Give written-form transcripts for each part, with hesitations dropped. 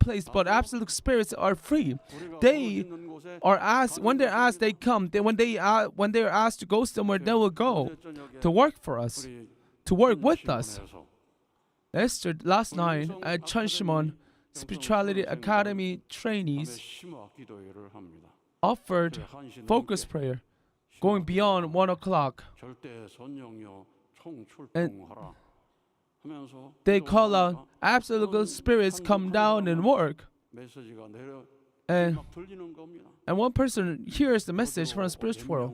place, but absolute spirits are free. They are asked when they're asked, they come. When they're asked to go somewhere, they will go to work for us, to work with us. Last night at Cheonshim Won Spirituality Academy trainees offered focus prayer, going beyond 1 o'clock. And they call out, absolute spirits come down and work. And one person hears the message from the spiritual world.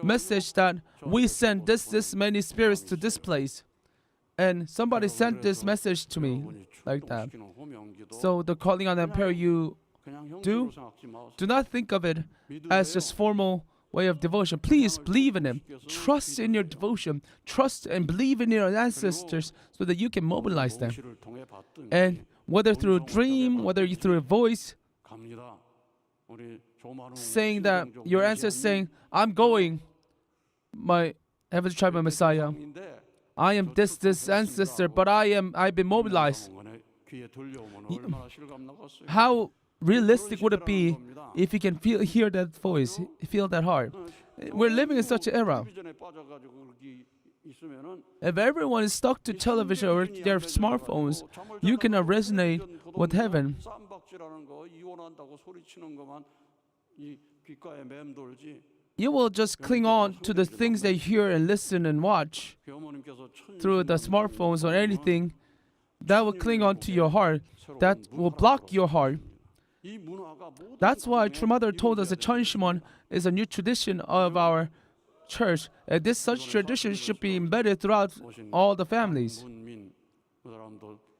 Message that we send this many spirits to this place. And somebody sent this message to me like that. So the calling on prayer you do not think of it as just formal way of devotion. Please believe in Him. Trust in your devotion. Trust and believe in your ancestors so that you can mobilize them. And whether through a dream, whether through a voice, saying that your ancestors saying, I'm going, my Heavenly Tribal Messiah. I am this ancestor, but I've been mobilized. How realistic would it be if you can hear that voice, feel that heart? We're living in such an era. If everyone is stuck to television or their smartphones, you cannot resonate with heaven. You will just cling on to the things they hear and listen and watch through the smartphones or anything that will cling on to your heart, that will block your heart. That's why True Mother told us that Cheonshim Won is a new tradition of our church. And such tradition should be embedded throughout all the families.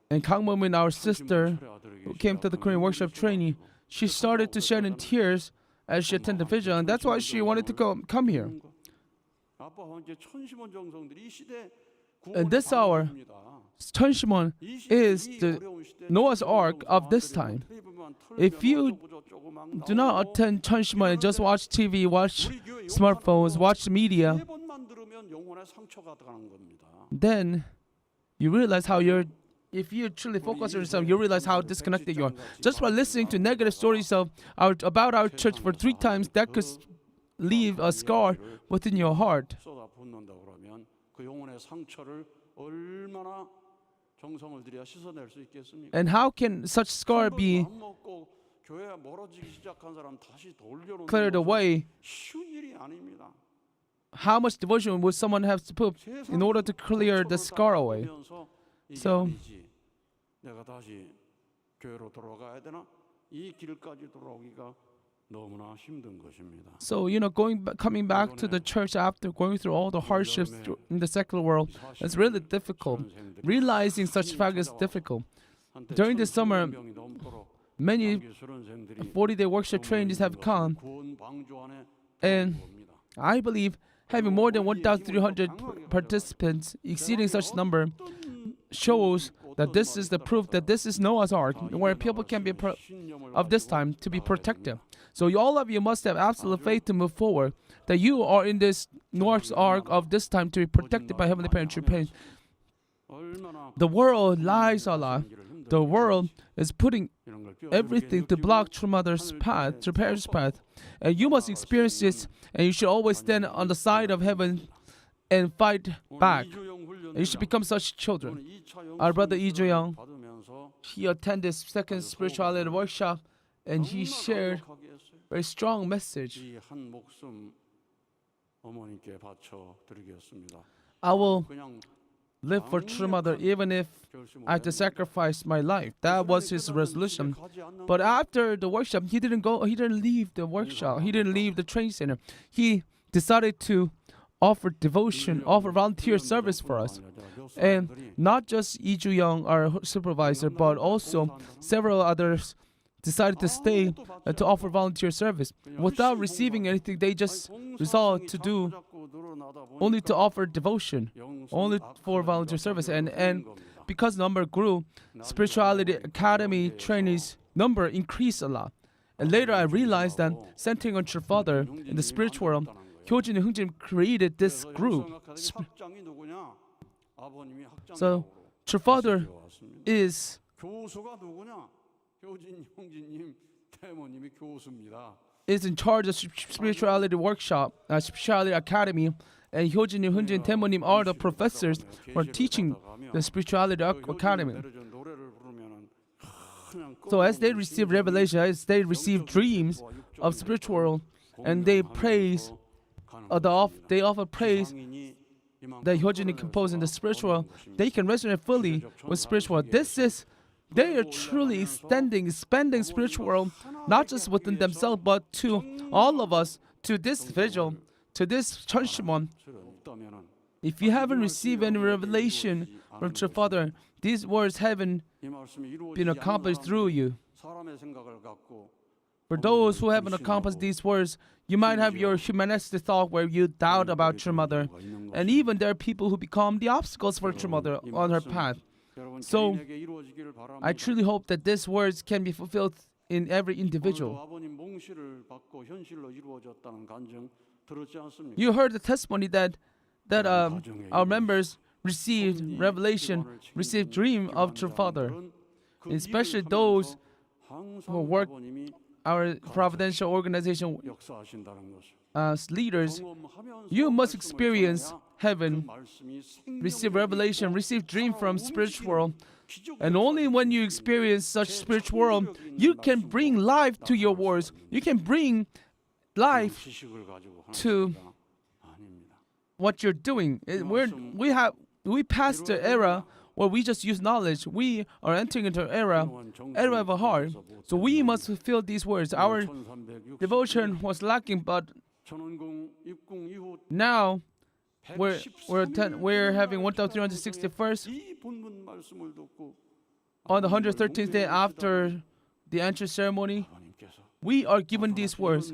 And Kang Mo-min, our sister, who came to the Korean workshop training, she started to shed in tears as she attended the vigil, and that's why she wanted to come here. And this hour, Cheonshim Won is the Noah's Ark of this time. If you do not attend Cheonshim Won and just watch TV, watch smartphones, watch media, then you realize how if you truly focus on yourself, you realize how disconnected you are. Just by listening to negative stories about our church for 3 times, that could leave a scar within your heart. And how can such scar be cleared away? How much devotion would someone have to put in order to clear the scar away? So, coming back to the church after going through all the hardships in the secular world, it's really difficult. Realizing such fact is difficult. During the summer, many 40-day workshop trainees have come, and I believe having more than 1,300 participants, exceeding such number, shows that this is the proof that this is Noah's Ark, where people can be of this time to be protected. So all of you must have absolute faith to move forward, that you are in this Noah's Ark of this time to be protected by Heavenly Parent. The world lies a lot. The world is putting everything to block True Mother's path, True Parent's path. And you must experience this, and you should always stand on the side of heaven and fight back. And you should become such children. Our brother Lee Jo-young, he attended second spirituality workshop, and he shared a very strong message. I will live for True Mother even if I have to sacrifice my life. That was his resolution. But after the workshop, he didn't leave the workshop. He didn't leave the training center. He decided to offer devotion, offer volunteer service for us. And not just Lee Jo-young, our supervisor, but also several others decided to stay to offer volunteer service. Without receiving anything, they just resolved to do only to offer devotion, only for volunteer service. And because number grew, Spirituality Academy trainees number increased a lot. And later I realized that centering on True Father in the spiritual world, Hyojin and Hungjin created this group. So True Father is is in charge of spirituality workshop, spirituality academy, and Hyojin님, Hunjin, Temo님 are the professors who are teaching the spirituality academy. So as they receive revelation, as they receive dreams of spiritual, and they praise, they offer praise that Hyojin님 composed in the spiritual, they can resonate fully with spiritual. They are truly expanding spiritual, not just within themselves, but to all of us, to this vigil, to this Cheonshim Won. If you haven't received any revelation from your Father, these words haven't been accomplished through you. For those who haven't accomplished these words, you might have your humanistic thought where you doubt about your mother. And even there are people who become the obstacles for your mother on her path. So, I truly hope that these words can be fulfilled in every individual. You heard the testimony that our members received revelation, received dream of your Father. Especially those who work our providential organization as leaders, you must experience heaven, receive revelation, receive dream from spiritual world. And only when you experience such spiritual world, you can bring life to your words. You can bring life to what you're doing. We passed the era where we just use knowledge. We are entering into an era of a heart. So we must fulfill these words. Our devotion was lacking, but now we're having 1,361st on the 113th day after the entrance ceremony. We are given these words,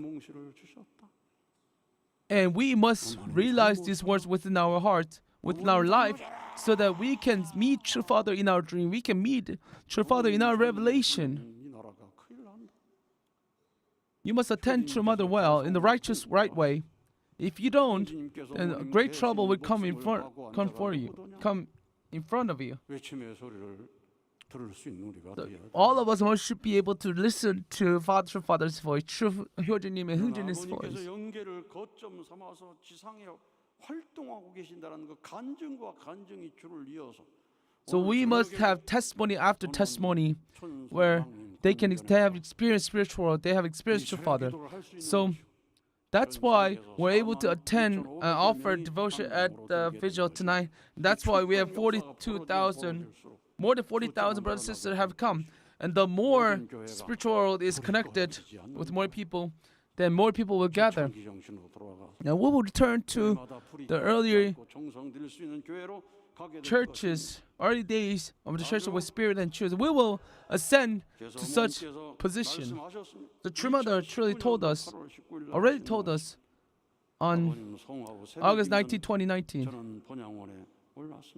and we must realize these words within our heart, within our life, so that we can meet true Father in our dream. We can meet true Father in our revelation. You must attend True Mother well in the right way. If you don't, then great trouble will come in front of you. All of us should be able to listen to Father's voice, true Hyojin님 and Hunjin's voice. So we must have testimony after testimony where they have experienced spiritual world, they have experienced your Father. So that's why we're able to attend and offer devotion at the vigil tonight. That's why we have 42,000, more than 40,000 brothers and sisters have come. And the more spiritual world is connected with more people, then more people will gather. Now we will return to the earlier churches, early days of the church with spirit and truth. We will ascend to such position. The True Mother already told us on August 19, 2019.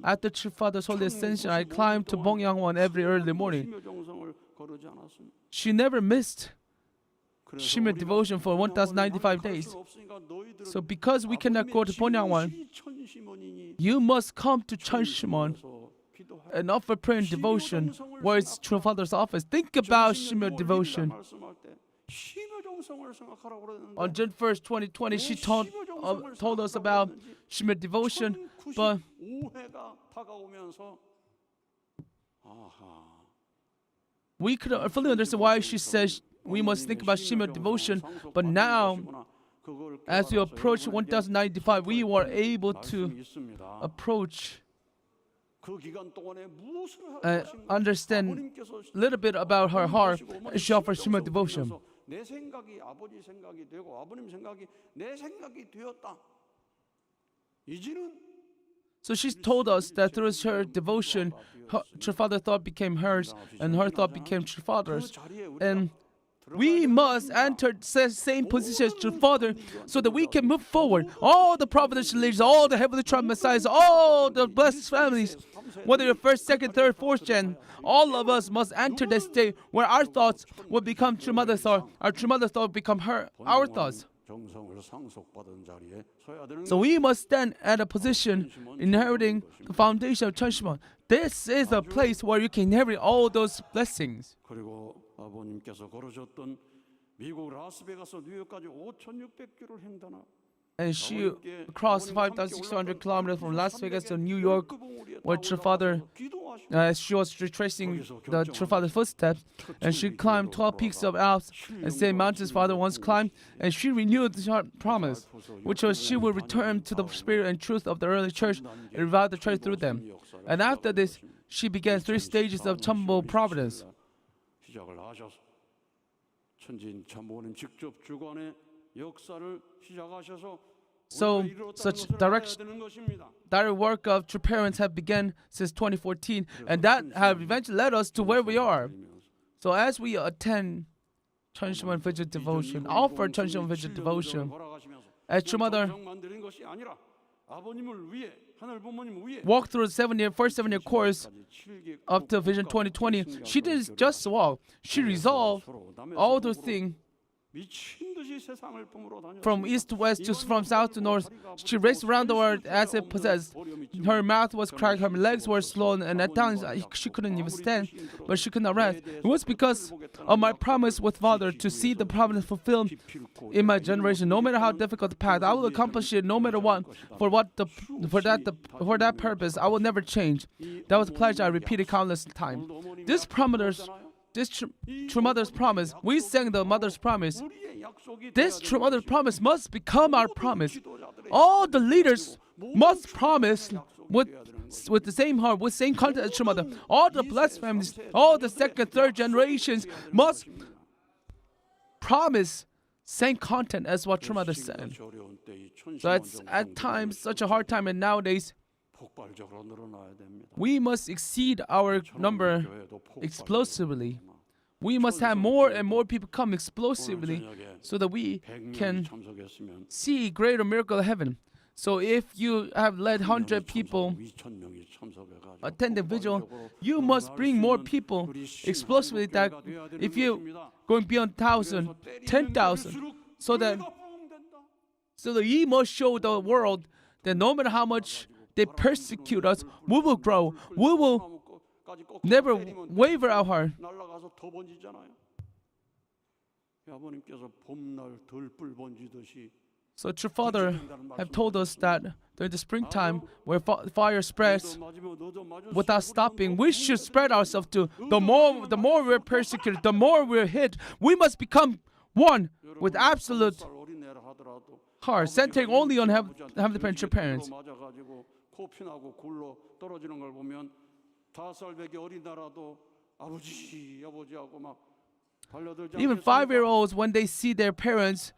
At the True Father's Holy Ascension, I climbed to Bongyangwon every early morning. She never missed Shimmer devotion for 1,095 days. So because we cannot go to Bongyangwon, you must come to Cheonshim Won and offer prayer and devotion where it's True Father's office. Think about Shimmer devotion. On June 1st, 2020, she told us about Shimmer devotion, but we couldn't fully understand why she says we must think about Shimmer devotion. But now, as we approach 1095, we were able to approach and understand a little bit about her heart. She offers Shimmer devotion. So she told us that through her devotion, True Father thought became hers, and her thought became True Father's. And we must enter the same position as True Father so that we can move forward. All the providential leaders, all the heavenly tribe messiahs, all the blessed families, whether you're first, second, third, fourth gen, all of us must enter this state where our thoughts will become True Mother's thought, our True Mother's thought become our thoughts. So we must stand at a position inheriting the foundation of Cheonshim Won. This is a place where you can inherit all those blessings. 그리고 아버님께서 걸으셨던 미국 라스베가스 뉴욕까지 5,600km를 횡단하. And she crossed 5,600 kilometers from Las Vegas to New York, where her father, she was retracing her father's footsteps, and she climbed 12 peaks of Alps and same mountains father once climbed, and she renewed her promise, which was she would return to the spirit and truth of the early church and revive the church through them. And after this, she began 3 stages of humble providence. 시작을 하셔서 천진 참모님 직접 주관의 역사를 시작하셔서 So, such direct work of true parents have begun since 2014, and that have eventually led us to where we are. So, as we attend Cheonshim Won Vigil Devotion, offer Cheonshim Won Vigil Devotion, as True Mother walked through the first 7-year course up to Vision 2020, she didn't just walk, she resolved all those things. From east to west, from south to north, she raced around the world as if possessed. Her mouth was cracked, her legs were swollen, and at times she couldn't even stand, but she could not rest. It was because of my promise with Father to see the promise fulfilled in my generation. No matter how difficult the path, I will accomplish it no matter what. For that purpose, I will never change. That was a pledge I repeated countless times. This true mother's promise, we sang the mother's promise. This true mother's promise must become our promise. All the leaders must promise with the same heart, with same content as true mother. All the blessed families, all the second, third generations must promise same content as what true mother said. So it's at times such a hard time, and nowadays we must exceed our number explosively. We must have more and more people come explosively so that we can see greater miracle of heaven. So if you have led 100 people attend the vigil, you must bring more people explosively. That if you going beyond 1,000, 10,000, so that we must show the world that no matter how much they persecute us, we will grow. We will never waver our heart. So true Father have told us that during the springtime, where fire spreads without stopping, we should spread ourselves to. The more we're persecuted, the more we're hit. We must become one with absolute heart, centering only on Heavenly Parents. Even 5-year-olds, when they see their parents,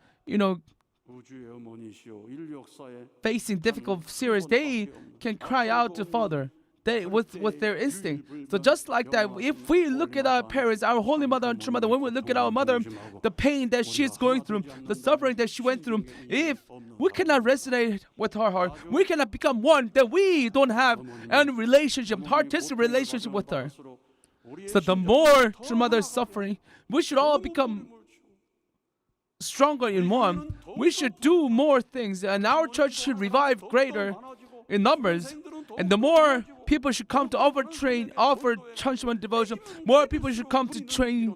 facing difficult serious, they can cry out to Father. With their instinct. So just like that, if we look at our parents, our Holy Mother and True Mother, when we look at our mother, the pain that she is going through, the suffering that she went through, if we cannot resonate with her heart, we cannot become one, then we don't have any relationship, artistic relationship with her. So the more True Mother is suffering, we should all become stronger in one. We should do more things, and our church should revive greater in numbers. And the more people should come to offer Cheonshim Won devotion, more people should come to train,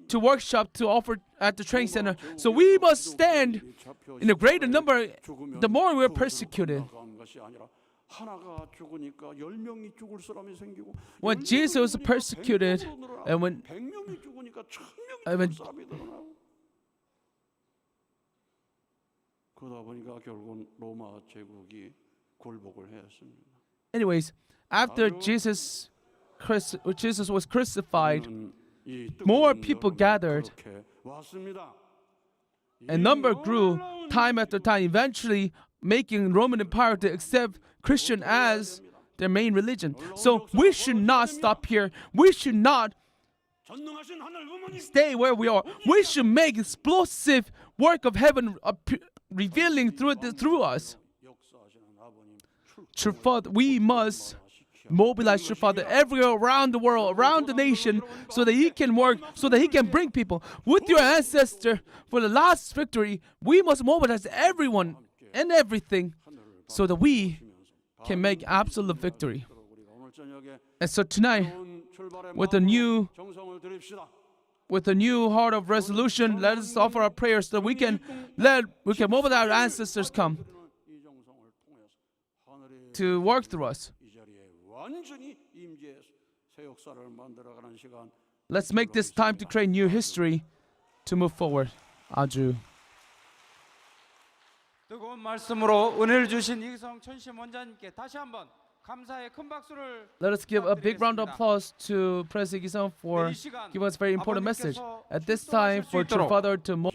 to workshop, to offer at the training center. So we must stand in a greater number the more we're persecuted. When Jesus was persecuted, and when anyways, after Jesus was crucified, more people gathered, and number grew time after time, eventually making Roman Empire to accept Christian as their main religion. So we should not stop here. We should not stay where we are. We should make explosive work of heaven revealing through us. True Father, we must mobilize True Father everywhere around the world, around the nation, so that He can work, so that He can bring people. With your ancestor for the last victory, we must mobilize everyone and everything so that we can make absolute victory. 저녁에 And so tonight, 좋은 출발의 with a new 정성을 드립시다. with a new heart of resolution, let us offer our prayers so we can more of our ancestors come 이 정성을 통해서 하늘의 to work through us. 이 자리에 완전히 임재해서 새 역사를 만들어가는 시간. Let's make this time to create new history to move forward. 아주 뜨거운 말씀으로 은혜를 주신 이기성 천심 원장님께 다시 한번 감사의 큰 박수를 Let us give a big round of 부탁드리겠습니다. applause to President Gi-sung for 이 시간 giving us a very important message. 아버님께서 At this time, for 출석하실 수 True 있도록 Father to 없다면